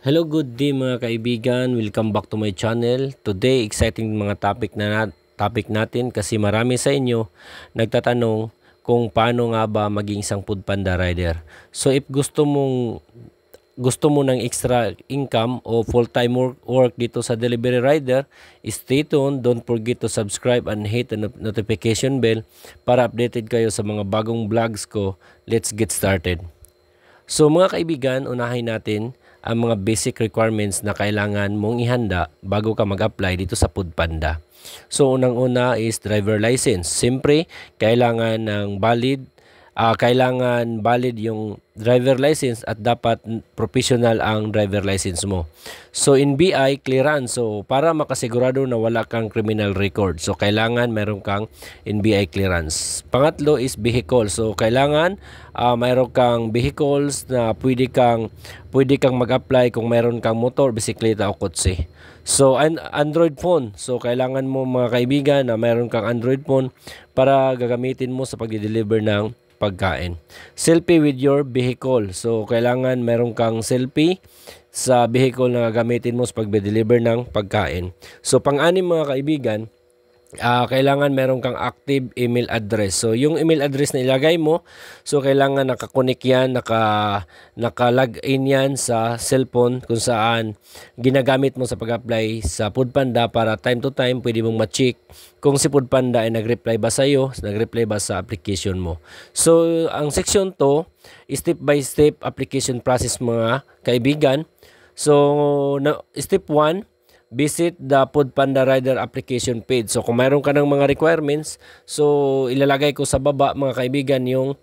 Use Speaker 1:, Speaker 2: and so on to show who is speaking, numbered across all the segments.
Speaker 1: Hello, good day mga kaibigan. Welcome back to my channel. Today, exciting mga topic natin kasi marami sa inyo nagtatanong kung paano nga ba maging isang foodpanda rider. So if gusto mo ng extra income o full-time work dito sa delivery rider, stay tuned. Don't forget to subscribe and hit the notification bell para updated kayo sa mga bagong vlogs ko. Let's get started. So mga kaibigan, unahin natin ang mga basic requirements na kailangan mong ihanda bago ka mag-apply dito sa Foodpanda. So unang-una is driver license. Siyempre, kailangan valid yung driver license at dapat professional ang driver license mo. So NBI clearance, so para makasigurado na wala kang criminal record, so kailangan meron kang NBI clearance. Pangatlo is vehicle, so kailangan mayroon kang vehicles na pwede kang mag-apply kung meron kang motor, bisikleta o kotse. So Android phone, so kailangan mo mga kaibigan na mayroon kang Android phone para gagamitin mo sa pag-deliver ng pagkain. Selfie with your vehicle. So, kailangan meron kang selfie sa vehicle na gagamitin mo sa pag-deliver ng pagkain. So, pang-anim mga kaibigan, kailangan meron kang active email address. So, yung email address na ilagay mo, so kailangan nakakonek yan, naka-login yan sa cellphone kung saan ginagamit mo sa pag-apply sa Foodpanda para time to time pwede mong ma-check kung si Foodpanda ay nag-reply ba sa iyo, nag-reply ba sa application mo. So, ang section 2, step by step application process mga kaibigan. So, step 1, visit the Foodpanda Rider application page. So kung mayroon ka ng mga requirements, so ilalagay ko sa baba mga kaibigan yung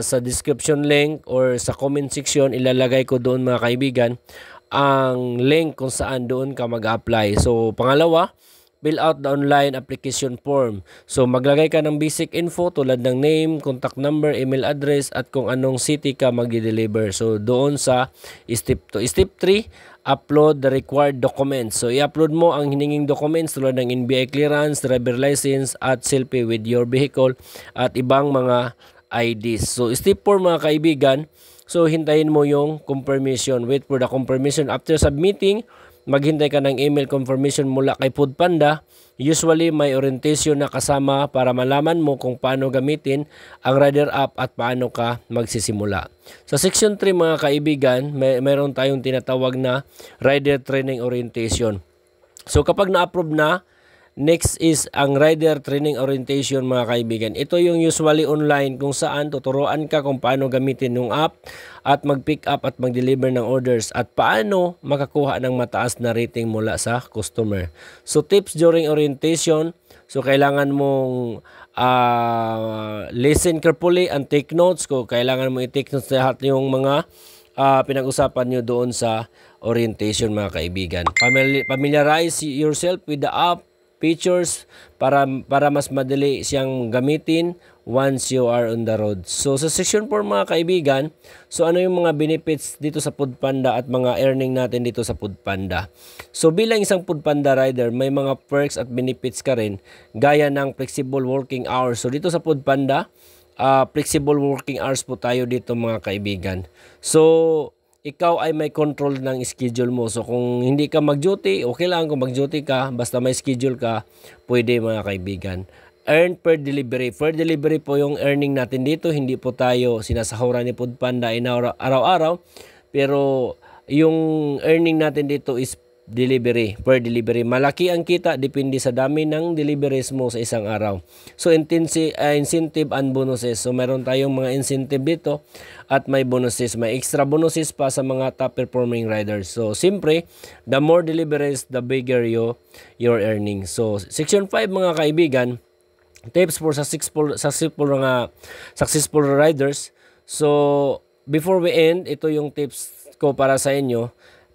Speaker 1: sa description link or sa comment section, ilalagay ko doon mga kaibigan ang link kung saan doon ka mag-apply. So pangalawa, fill out the online application form. So maglagay ka ng basic info tulad ng name, contact number, email address at kung anong city ka mag-deliver. So doon sa step 2. Step 3, upload the required documents. So i-upload mo ang hininging documents tulad ng NBI clearance, driver license at selfie with your vehicle at ibang mga IDs. So step 4 mga kaibigan, so hintayin mo yung confirmation. Wait for the confirmation. After submitting, maghintay ka ng email confirmation mula kay Foodpanda. Usually may orientation na kasama para malaman mo kung paano gamitin ang Rider app at paano ka magsisimula. Sa section 3 mga kaibigan, mayroon tayong tinatawag na Rider Training Orientation. So kapag na-approve na, next is ang Rider Training Orientation mga kaibigan. Ito yung usually online kung saan tuturuan ka kung paano gamitin yung app at mag-pick up at mag-deliver ng orders at paano makakuha ng mataas na rating mula sa customer. So tips during orientation, so kailangan mong listen carefully and take notes. Kung kailangan mo i-take notes lahat yung mga pinag-usapan nyo doon sa orientation mga kaibigan. Familiarize yourself with the app features para mas madali siyang gamitin once you are on the road. So sa section 4 mga kaibigan, so ano yung mga benefits dito sa Foodpanda at mga earning natin dito sa Foodpanda. So bilang isang Foodpanda rider, may mga perks at benefits ka rin gaya ng flexible working hours. So dito sa Foodpanda, flexible working hours po tayo dito mga kaibigan. So ikaw ay may control ng schedule mo. So kung hindi ka mag-duty, okay lang kung mag-duty ka, basta may schedule ka, pwede mga kaibigan. Earn per delivery. Per delivery po yung earning natin dito. Hindi po tayo sinasahuran ni Foodpanda araw-araw. Pero yung earning natin dito is delivery, per delivery. Malaki ang kita, depende sa dami ng deliveries mo sa isang araw. So incentive and bonuses. So meron tayong mga incentive dito at may bonuses. May extra bonuses pa sa mga top performing riders. So siyempre, the more deliveries, the bigger your earnings. So section 5 mga kaibigan, tips for successful riders. So before we end, ito yung tips ko para sa inyo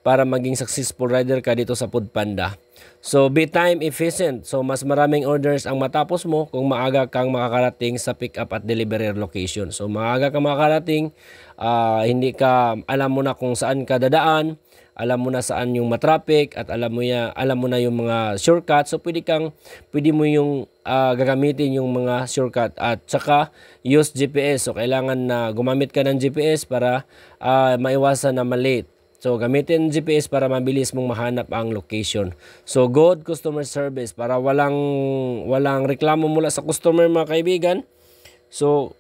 Speaker 1: para maging successful rider ka dito sa Foodpanda. So, be time efficient. So, mas maraming orders ang matapos mo kung maaga kang makakarating sa pick up at delivery location. So, maaga kang makakarating, hindi ka, alam mo na kung saan ka dadaan, alam mo na saan yung matraffic, at alam mo na yung mga shortcut. So, pwede mo yung gagamitin yung mga shortcut at saka use GPS. So, kailangan na gumamit ka ng GPS para maiwasan na malate. So gamitin GPS para mabilis mong mahanap ang location. So good customer service para walang reklamo mula sa customer mga kaibigan. So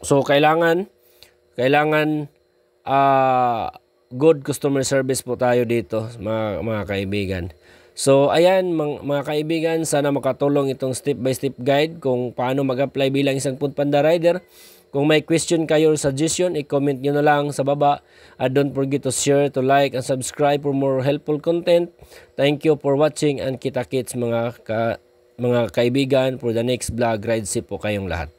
Speaker 1: kailangan good customer service po tayo dito mga kaibigan. So ayan mga kaibigan, sana makatulong itong step by step guide kung paano mag-apply bilang isang Foodpanda rider. Kung may question kayo or suggestion, i-comment nyo na lang sa baba. And don't forget to share, to like, and subscribe for more helpful content. Thank you for watching and kita-kits mga kaibigan for the next vlog. Ride safe po kayong lahat.